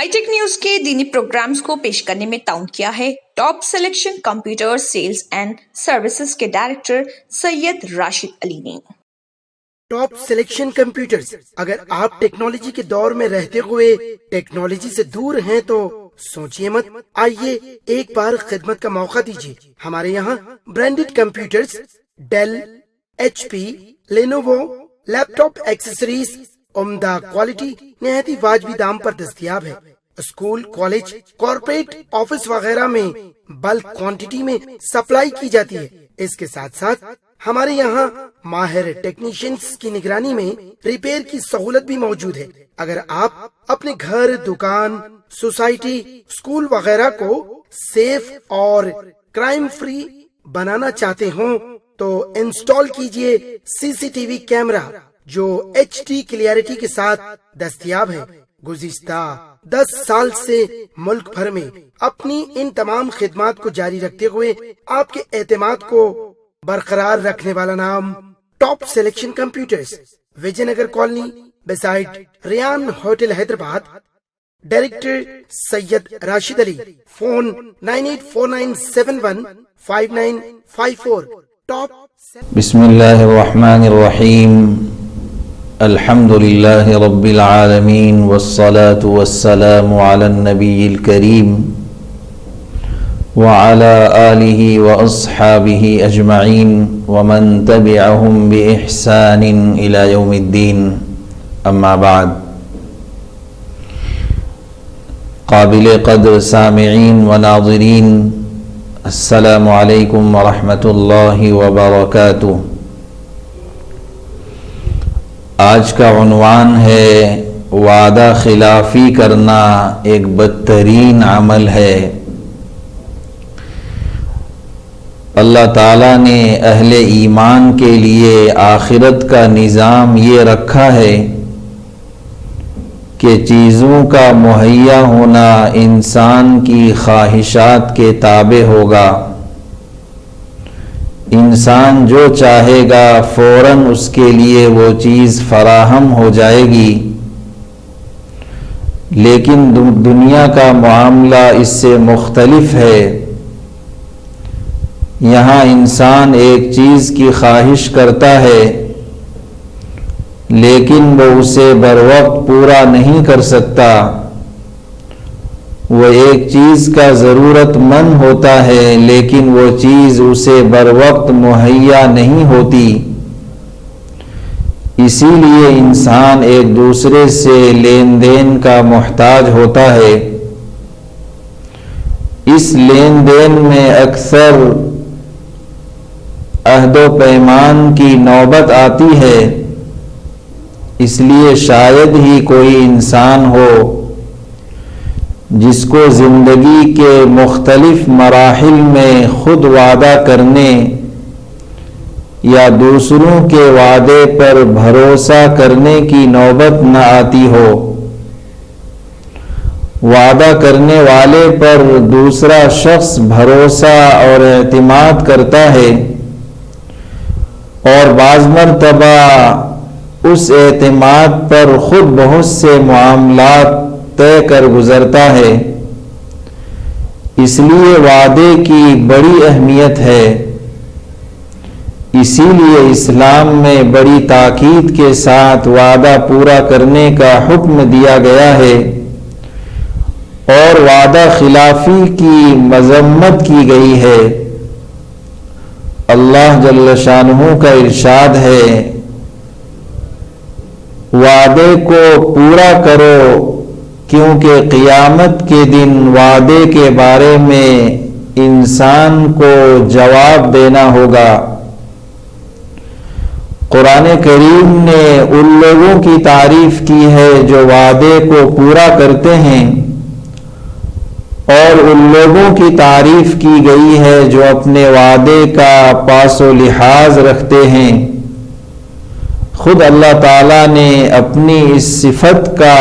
High tech news کے دینی programmes کو پیش کرنے میں تعاون کیا ہے top selection computer sales and services کے ڈائریکٹر سید راشد علی نے۔ ٹاپ سلیکشن کمپیوٹرز، اگر آپ ٹیکنالوجی کے دور میں رہتے ہوئے ٹیکنالوجی سے دور ہیں تو سوچئے مت، آئیے ایک بار خدمت کا موقع دیجیے۔ ہمارے یہاں branded computers Dell, H P, Lenovo, laptop ٹاپ ایکسیسریز عمدہ کوالٹی نہایت ہی واجبی دام پر دستیاب ہے۔ اسکول، کالج، کارپوریٹ آفس وغیرہ میں بلک کوانٹٹی میں سپلائی کی جاتی ہے۔ اس کے ساتھ ساتھ ہمارے یہاں ماہر ٹیکنیشینز کی نگرانی میں ریپیئر کی سہولت بھی موجود ہے۔ اگر آپ اپنے گھر، دکان، سوسائٹی، اسکول وغیرہ کو سیف اور کرائم فری بنانا چاہتے ہوں تو انسٹال کیجئے سی سی ٹی وی کیمرہ جو ایچ ڈی کلیئرٹی کے ساتھ دستیاب ہے۔ گزشتہ 10 سال سے ملک بھر میں اپنی ان تمام خدمات کو جاری رکھتے ہوئے آپ کے اعتماد کو برقرار رکھنے والا نام top selection computers, Vijay Nagar colony beside Ryan hotel Hyderabad. Director Syed Rashid Ali, phone 9849715954۔ Top بسم اللہ الرحمن الرحیم، الحمد للہ رب العالمین والصلاة والسلام علی النبی الکریم وعلى آلہ واصحابہ اجمعین ومن تبعہم بإحسان الى یوم الدین، اما بعد۔ قابل قدر سامعین و ناظرین، السلام علیکم ورحمۃ اللہ وبرکاتہ۔ آج کا عنوان ہے وعدہ خلافی کرنا ایک بدترین عمل ہے۔ اللہ تعالیٰ نے اہل ایمان کے لیے آخرت کا نظام یہ رکھا ہے کہ چیزوں کا مہیا ہونا انسان کی خواہشات کے تابع ہوگا۔ انسان جو چاہے گا فوراً اس کے لیے وہ چیز فراہم ہو جائے گی، لیکن دنیا کا معاملہ اس سے مختلف ہے۔ یہاں انسان ایک چیز کی خواہش کرتا ہے لیکن وہ اسے بروقت پورا نہیں کر سکتا۔ وہ ایک چیز کا ضرورت مند ہوتا ہے لیکن وہ چیز اسے بروقت مہیا نہیں ہوتی۔ اسی لیے انسان ایک دوسرے سے لین دین کا محتاج ہوتا ہے۔ اس لین دین میں اکثر عہد و پیمان کی نوبت آتی ہے، اس لیے شاید ہی کوئی انسان ہو جس کو زندگی کے مختلف مراحل میں خود وعدہ کرنے یا دوسروں کے وعدے پر بھروسہ کرنے کی نوبت نہ آتی ہو۔ وعدہ کرنے والے پر دوسرا شخص بھروسہ اور اعتماد کرتا ہے اور بعض مرتبہ اس اعتماد پر خود بہت سے معاملات طے کر گزرتا ہے۔ اس لیے وعدے کی بڑی اہمیت ہے۔ اسی لیے اسلام میں بڑی تاکید کے ساتھ وعدہ پورا کرنے کا حکم دیا گیا ہے اور وعدہ خلافی کی مذمت کی گئی ہے۔ اللہ جل شانہ کا ارشاد ہے، وعدے کو پورا کرو کیونکہ قیامت کے دن وعدے کے بارے میں انسان کو جواب دینا ہوگا۔ قرآن کریم نے ان لوگوں کی تعریف کی ہے جو وعدے کو پورا کرتے ہیں، اور ان لوگوں کی تعریف کی گئی ہے جو اپنے وعدے کا پاس و لحاظ رکھتے ہیں۔ خود اللہ تعالیٰ نے اپنی اس صفت کا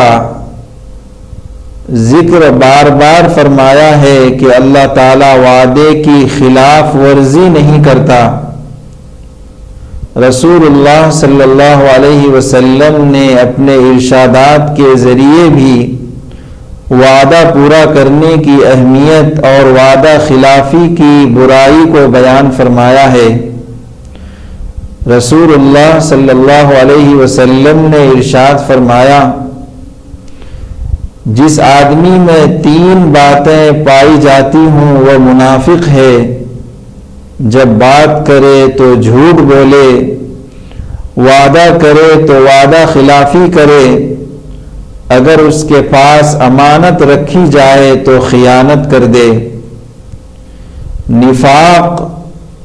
ذکر بار بار فرمایا ہے کہ اللہ تعالیٰ وعدے کی خلاف ورزی نہیں کرتا۔ رسول اللہ صلی اللہ علیہ وسلم نے اپنے ارشادات کے ذریعے بھی وعدہ پورا کرنے کی اہمیت اور وعدہ خلافی کی برائی کو بیان فرمایا ہے۔ رسول اللہ صلی اللہ علیہ وسلم نے ارشاد فرمایا، جس آدمی میں 3 باتیں پائی جاتی ہوں وہ منافق ہے، جب بات کرے تو جھوٹ بولے، وعدہ کرے تو وعدہ خلافی کرے، اگر اس کے پاس امانت رکھی جائے تو خیانت کر دے۔ نفاق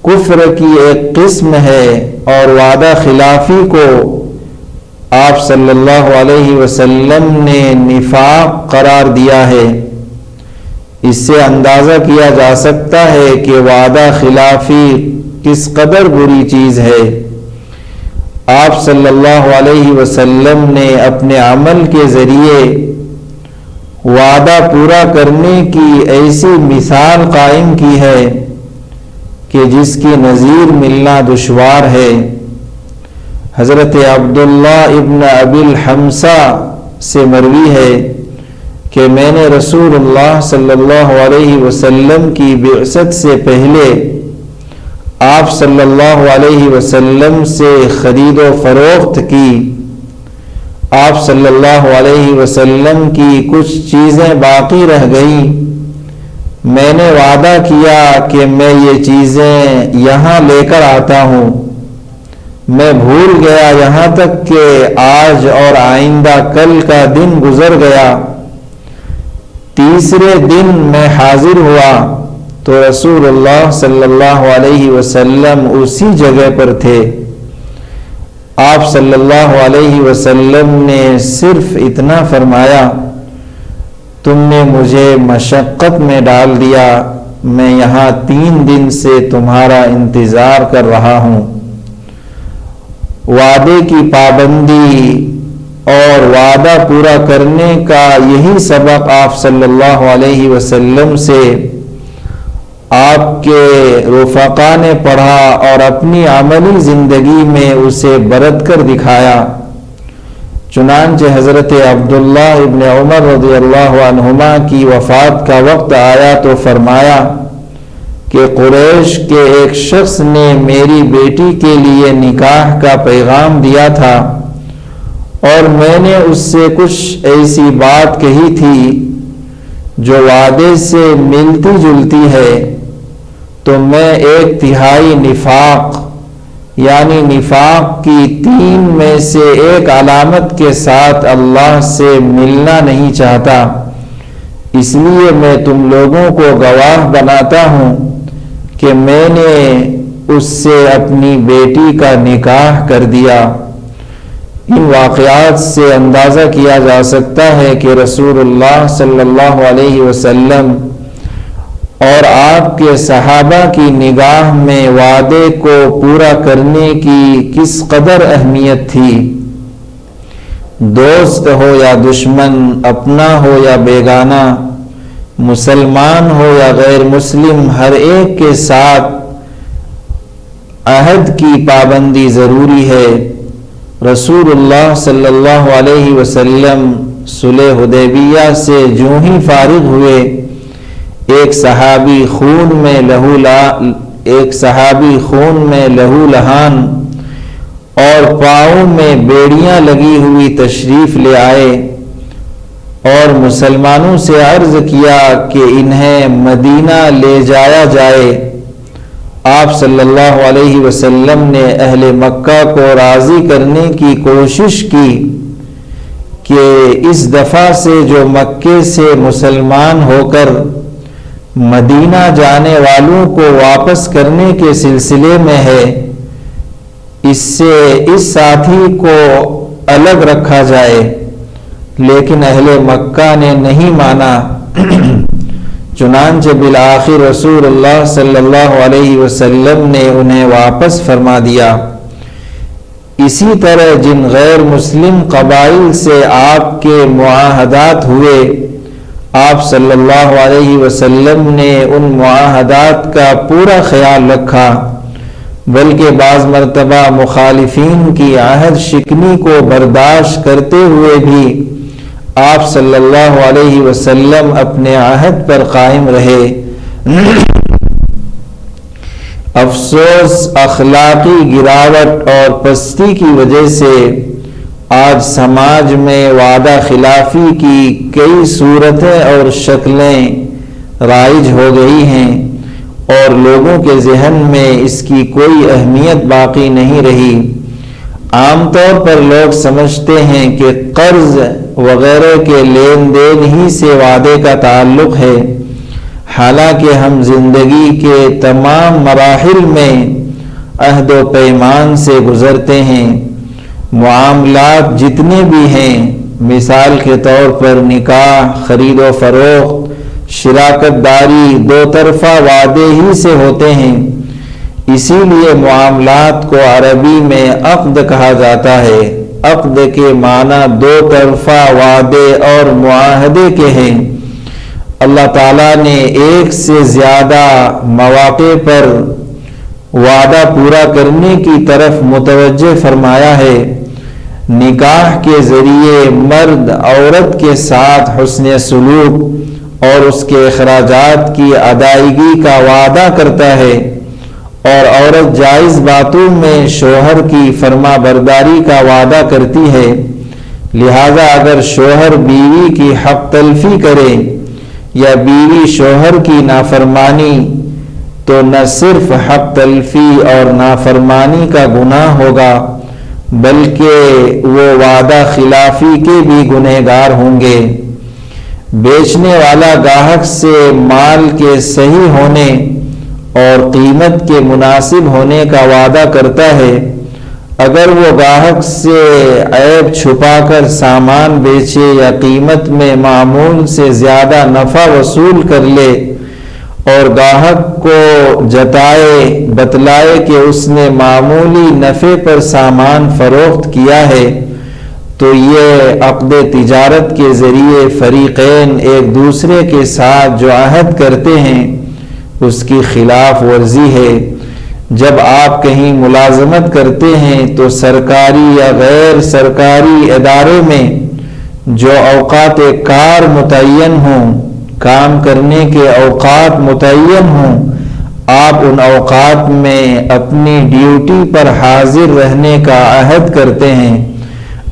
کفر کی ایک قسم ہے اور وعدہ خلافی کو آپ صلی اللہ علیہ وسلم نے نفاق قرار دیا ہے۔ اس سے اندازہ کیا جا سکتا ہے کہ وعدہ خلافی کس قدر بری چیز ہے۔ آپ صلی اللہ علیہ وسلم نے اپنے عمل کے ذریعے وعدہ پورا کرنے کی ایسی مثال قائم کی ہے کہ جس کی نظیر ملنا دشوار ہے۔ حضرت عبداللہ ابن ابی الحمصہ سے مروی ہے کہ میں نے رسول اللہ صلی اللہ علیہ وسلم کی بعثت سے پہلے آپ صلی اللہ علیہ وسلم سے خرید و فروخت کی۔ آپ صلی اللہ علیہ وسلم کی کچھ چیزیں باقی رہ گئیں۔ میں نے وعدہ کیا کہ میں یہ چیزیں یہاں لے کر آتا ہوں۔ میں بھول گیا یہاں تک کہ آج اور آئندہ کل کا دن گزر گیا۔ تیسرے دن میں حاضر ہوا تو رسول اللہ صلی اللہ علیہ وسلم اسی جگہ پر تھے۔ آپ صلی اللہ علیہ وسلم نے صرف اتنا فرمایا، تم نے مجھے مشقت میں ڈال دیا، میں یہاں 3 دن سے تمہارا انتظار کر رہا ہوں۔ وعدے کی پابندی اور وعدہ پورا کرنے کا یہی سبق آپ صلی اللہ علیہ وسلم سے آپ کے رفقا نے پڑھا اور اپنی عملی زندگی میں اسے برت کر دکھایا۔ چنانچہ حضرت عبداللہ ابن عمر رضی اللہ عنہما کی وفات کا وقت آیا تو فرمایا کہ قریش کے ایک شخص نے میری بیٹی کے لیے نکاح کا پیغام دیا تھا اور میں نے اس سے کچھ ایسی بات کہی تھی جو وعدے سے ملتی جلتی ہے، تو میں 1/3 نفاق یعنی نفاق کی 3 میں سے ایک علامت کے ساتھ اللہ سے ملنا نہیں چاہتا، اس لیے میں تم لوگوں کو گواہ بناتا ہوں کہ میں نے اس سے اپنی بیٹی کا نکاح کر دیا۔ ان واقعات سے اندازہ کیا جا سکتا ہے کہ رسول اللہ صلی اللہ علیہ وسلم اور آپ کے صحابہ کی نگاہ میں وعدے کو پورا کرنے کی کس قدر اہمیت تھی۔ دوست ہو یا دشمن، اپنا ہو یا بیگانہ، مسلمان ہو یا غیر مسلم، ہر ایک کے ساتھ عہد کی پابندی ضروری ہے۔ رسول اللہ صلی اللہ علیہ وسلم صلح حدیبیہ سے جو ہی فارغ ہوئے، ایک صحابی خون میں لہو لہان اور پاؤں میں بیڑیاں لگی ہوئی تشریف لے آئے اور مسلمانوں سے عرض کیا کہ انہیں مدینہ لے جایا جائے۔ آپ صلی اللہ علیہ وسلم نے اہل مکہ کو راضی کرنے کی کوشش کی کہ اس دفعہ سے جو مکے سے مسلمان ہو کر مدینہ جانے والوں کو واپس کرنے کے سلسلے میں ہے، اس سے اس ساتھی کو الگ رکھا جائے، لیکن اہل مکہ نے نہیں مانا۔ چنانچہ بالآخر رسول اللہ صلی اللہ علیہ وسلم نے انہیں واپس فرما دیا۔ اسی طرح جن غیر مسلم قبائل سے آپ کے معاہدات ہوئے، آپ صلی اللہ علیہ وسلم نے ان معاہدات کا پورا خیال رکھا، بلکہ بعض مرتبہ مخالفین کی عہد شکنی کو برداشت کرتے ہوئے بھی آپ صلی اللہ علیہ وسلم اپنے عہد پر قائم رہے۔ افسوس، اخلاقی گراوٹ اور پستی کی وجہ سے آج سماج میں وعدہ خلافی کی کئی صورتیں اور شکلیں رائج ہو گئی ہیں اور لوگوں کے ذہن میں اس کی کوئی اہمیت باقی نہیں رہی۔ عام طور پر لوگ سمجھتے ہیں کہ قرض وغیرہ کے لین دین ہی سے وعدے کا تعلق ہے، حالانکہ ہم زندگی کے تمام مراحل میں عہد و پیمان سے گزرتے ہیں۔ معاملات جتنے بھی ہیں، مثال کے طور پر نکاح، خرید و فروخت، شراکت داری، دو طرفہ وعدے ہی سے ہوتے ہیں۔ اسی لیے معاملات کو عربی میں عقد کہا جاتا ہے۔ عقد کے معنی دو طرفہ وعدے اور معاہدے کے ہیں۔ اللہ تعالیٰ نے ایک سے زیادہ مواقع پر وعدہ پورا کرنے کی طرف متوجہ فرمایا ہے۔ نکاح کے ذریعے مرد عورت کے ساتھ حسن سلوک اور اس کے اخراجات کی ادائیگی کا وعدہ کرتا ہے، اور عورت جائز باتوں میں شوہر کی فرما برداری کا وعدہ کرتی ہے۔ لہذا اگر شوہر بیوی کی حق تلفی کرے یا بیوی شوہر کی نافرمانی، تو نہ صرف حق تلفی اور نافرمانی کا گناہ ہوگا بلکہ وہ وعدہ خلافی کے بھی گنہگار ہوں گے۔ بیچنے والا گاہک سے مال کے صحیح ہونے اور قیمت کے مناسب ہونے کا وعدہ کرتا ہے۔ اگر وہ گاہک سے عیب چھپا کر سامان بیچے یا قیمت میں معمول سے زیادہ نفع وصول کر لے اور گاہک کو بتلائے کہ اس نے معمولی نفع پر سامان فروخت کیا ہے، تو یہ عقد تجارت کے ذریعے فریقین ایک دوسرے کے ساتھ جو عہد کرتے ہیں اس کی خلاف ورزی ہے۔ جب آپ کہیں ملازمت کرتے ہیں تو سرکاری یا غیر سرکاری ادارے میں جو اوقات کار متعین ہوں، کام کرنے کے اوقات متعین ہوں، آپ ان اوقات میں اپنی ڈیوٹی پر حاضر رہنے کا عہد کرتے ہیں۔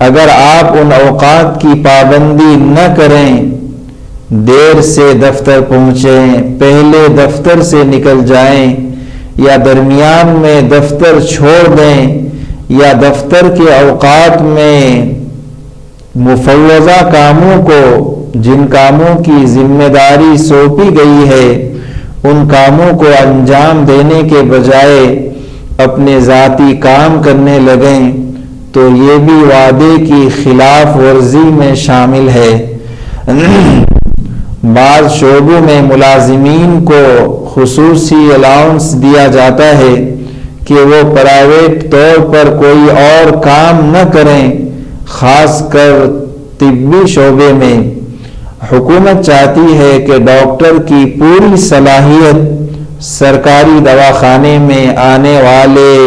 اگر آپ ان اوقات کی پابندی نہ کریں، دیر سے دفتر پہنچیں، پہلے دفتر سے نکل جائیں یا درمیان میں دفتر چھوڑ دیں، یا دفتر کے اوقات میں مفوضہ کاموں کو، جن کاموں کی ذمہ داری سونپی گئی ہے، ان کاموں کو انجام دینے کے بجائے اپنے ذاتی کام کرنے لگیں، تو یہ بھی وعدے کی خلاف ورزی میں شامل ہے۔ بعض شعبوں میں ملازمین کو خصوصی الاؤنس دیا جاتا ہے کہ وہ پرائیویٹ طور پر کوئی اور کام نہ کریں، خاص کر طبی شعبے میں۔ حکومت چاہتی ہے کہ ڈاکٹر کی پوری صلاحیت سرکاری دواخانے میں آنے والے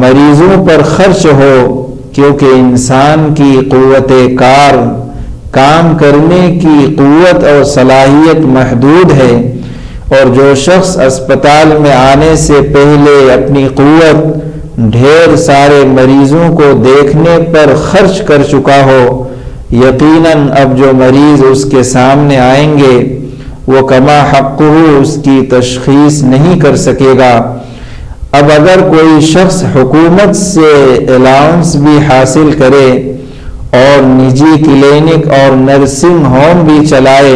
مریضوں پر خرچ ہو، کیونکہ انسان کی قوت کام کرنے کی قوت اور صلاحیت محدود ہے، اور جو شخص اسپتال میں آنے سے پہلے اپنی قوت ڈھیر سارے مریضوں کو دیکھنے پر خرچ کر چکا ہو، یقیناً اب جو مریض اس کے سامنے آئیں گے وہ کما حقہ اس کی تشخیص نہیں کر سکے گا۔ اب اگر کوئی شخص حکومت سے الاؤنس بھی حاصل کرے اور نجی کلینک اور نرسنگ ہوم بھی چلائے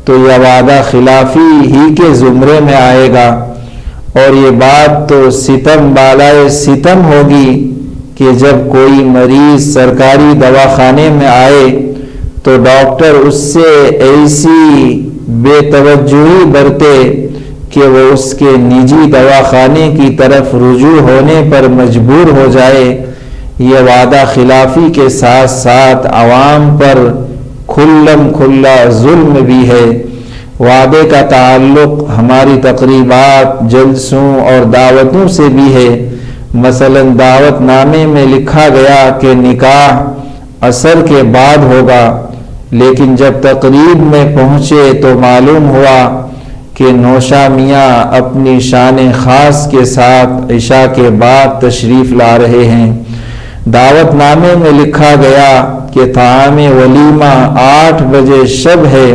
تو یہ وعدہ خلافی ہی کے زمرے میں آئے گا، اور یہ بات تو ستم بالائے ستم ہوگی کہ جب کوئی مریض سرکاری دواخانے میں آئے تو ڈاکٹر اس سے ایسی بے توجہی برتے کہ وہ اس کے نجی دواخانے کی طرف رجوع ہونے پر مجبور ہو جائے۔ یہ وعدہ خلافی کے ساتھ ساتھ عوام پر کھلم کھلا ظلم بھی ہے۔ وعدے کا تعلق ہماری تقریبات، جلسوں اور دعوتوں سے بھی ہے۔ مثلا دعوت نامے میں لکھا گیا کہ نکاح عصر کے بعد ہوگا، لیکن جب تقریب میں پہنچے تو معلوم ہوا کہ نوشا میاں اپنی شان خاص کے ساتھ عشاء کے بعد تشریف لا رہے ہیں۔ دعوت نامے میں لکھا گیا کہ طعام ولیمہ 8 بجے شب ہے،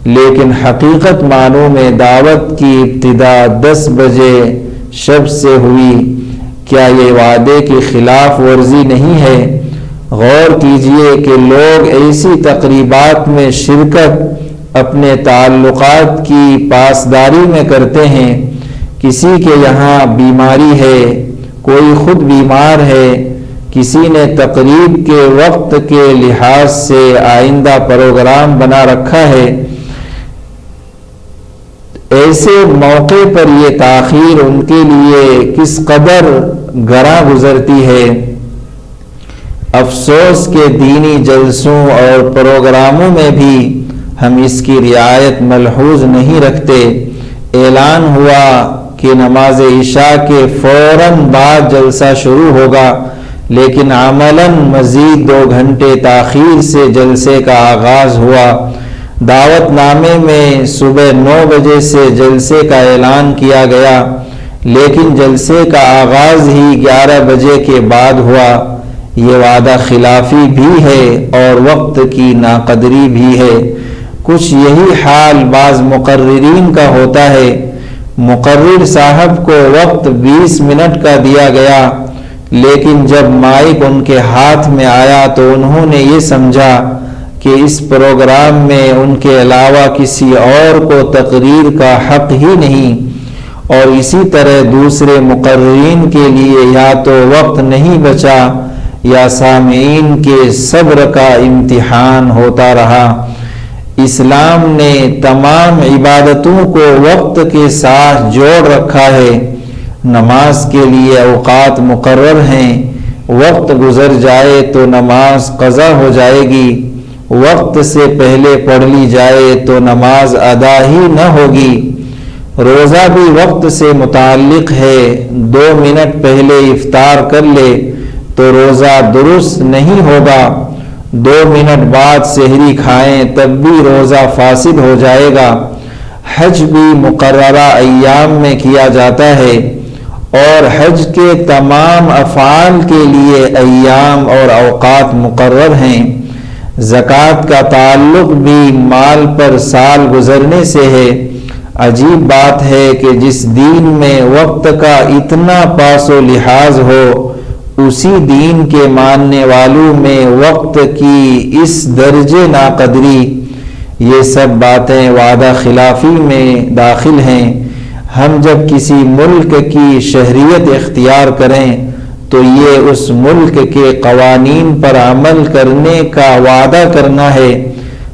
لیکن حقیقت معنوں میں دعوت کی ابتدا 10 بجے شب سے ہوئی۔ کیا یہ وعدے کی خلاف ورزی نہیں ہے؟ غور کیجئے کہ لوگ ایسی تقریبات میں شرکت اپنے تعلقات کی پاسداری میں کرتے ہیں۔ کسی کے یہاں بیماری ہے، کوئی خود بیمار ہے، کسی نے تقریب کے وقت کے لحاظ سے آئندہ پروگرام بنا رکھا ہے۔ ایسے موقع پر یہ تاخیر ان کے لیے کس قدر گراں گزرتی ہے۔ افسوس کہ دینی جلسوں اور پروگراموں میں بھی ہم اس کی رعایت ملحوظ نہیں رکھتے۔ اعلان ہوا کہ نماز عشاء کے فوراً بعد جلسہ شروع ہوگا، لیکن عملاً مزید 2 گھنٹے تاخیر سے جلسے کا آغاز ہوا۔ دعوت نامے میں صبح 9 بجے سے جلسے کا اعلان کیا گیا، لیکن جلسے کا آغاز ہی 11 بجے کے بعد ہوا۔ یہ وعدہ خلافی بھی ہے اور وقت کی ناقدری بھی ہے۔ کچھ یہی حال بعض مقررین کا ہوتا ہے۔ مقرر صاحب کو وقت 20 منٹ کا دیا گیا، لیکن جب مائک ان کے ہاتھ میں آیا تو انہوں نے یہ سمجھا کہ اس پروگرام میں ان کے علاوہ کسی اور کو تقریر کا حق ہی نہیں، اور اسی طرح دوسرے مقررین کے لیے یا تو وقت نہیں بچا یا سامعین کے صبر کا امتحان ہوتا رہا۔ اسلام نے تمام عبادتوں کو وقت کے ساتھ جوڑ رکھا ہے۔ نماز کے لیے اوقات مقرر ہیں، وقت گزر جائے تو نماز قضا ہو جائے گی، وقت سے پہلے پڑھ لی جائے تو نماز ادا ہی نہ ہوگی۔ روزہ بھی وقت سے متعلق ہے، 2 منٹ پہلے افطار کر لے تو روزہ درست نہیں ہوگا، 2 منٹ بعد سحری کھائیں تب بھی روزہ فاسد ہو جائے گا۔ حج بھی مقررہ ایام میں کیا جاتا ہے، اور حج کے تمام افعال کے لیے ایام اور اوقات مقرر ہیں۔ زکوٰۃ کا تعلق بھی مال پر سال گزرنے سے ہے۔ عجیب بات ہے کہ جس دین میں وقت کا اتنا پاس و لحاظ ہو، اسی دین کے ماننے والوں میں وقت کی اس درجے ناقدری۔ یہ سب باتیں وعدہ خلافی میں داخل ہیں۔ ہم جب کسی ملک کی شہریت اختیار کریں تو یہ اس ملک کے قوانین پر عمل کرنے کا وعدہ کرنا ہے،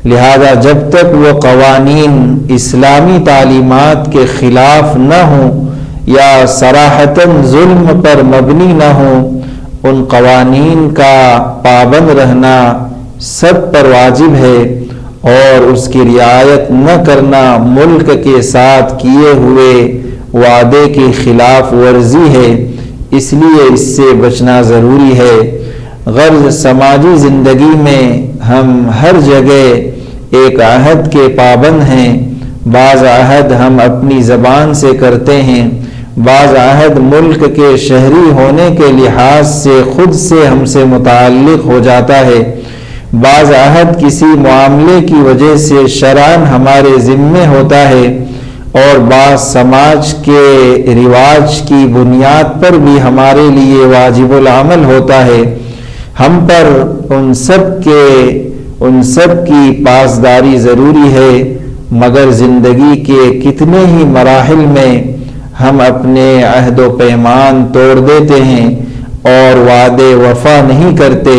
لہذا جب تک وہ قوانین اسلامی تعلیمات کے خلاف نہ ہوں یا صراحتاً ظلم پر مبنی نہ ہوں، ان قوانین کا پابند رہنا سب پر واجب ہے، اور اس کی رعایت نہ کرنا ملک کے ساتھ کیے ہوئے وعدے کی خلاف ورزی ہے، اس لیے اس سے بچنا ضروری ہے۔ غرض سماجی زندگی میں ہم ہر جگہ ایک عہد کے پابند ہیں۔ بعض عہد ہم اپنی زبان سے کرتے ہیں، بعض عہد ملک کے شہری ہونے کے لحاظ سے خود سے ہم سے متعلق ہو جاتا ہے، بعض عہد کسی معاملے کی وجہ سے شرعاً ہمارے ذمے ہوتا ہے، اور بعض سماج کے رواج کی بنیاد پر بھی ہمارے لیے واجب العمل ہوتا ہے۔ ہم پر ان سب کی پاسداری ضروری ہے، مگر زندگی کے کتنے ہی مراحل میں ہم اپنے عہد و پیمان توڑ دیتے ہیں اور وعدے وفا نہیں کرتے۔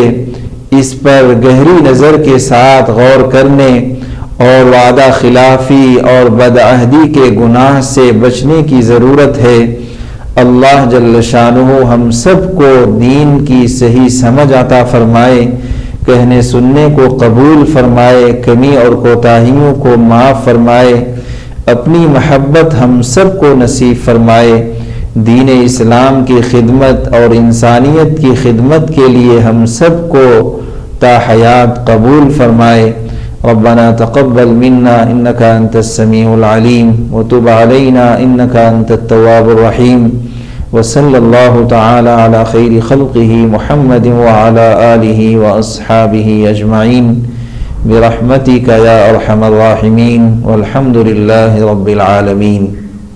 اس پر گہری نظر کے ساتھ غور کرنے اور وعدہ خلافی اور بدعہدی کے گناہ سے بچنے کی ضرورت ہے۔ اللہ جل شانہ ہم سب کو دین کی صحیح سمجھ عطا فرمائے، کہنے سننے کو قبول فرمائے، کمی اور کوتاہیوں کو معاف فرمائے، اپنی محبت ہم سب کو نصیب فرمائے، دین اسلام کی خدمت اور انسانیت کی خدمت کے لیے ہم سب کو تا حیات قبول فرمائے۔ ربنا تقبل منا إنك أنت السميع العليم وتب علينا إنك أنت التواب الرحيم وصلى الله تعالى على خير خلقه محمد وعلى آله وأصحابه أجمعين برحمتك يا أرحم الراحمين والحمد لله رب العالمين.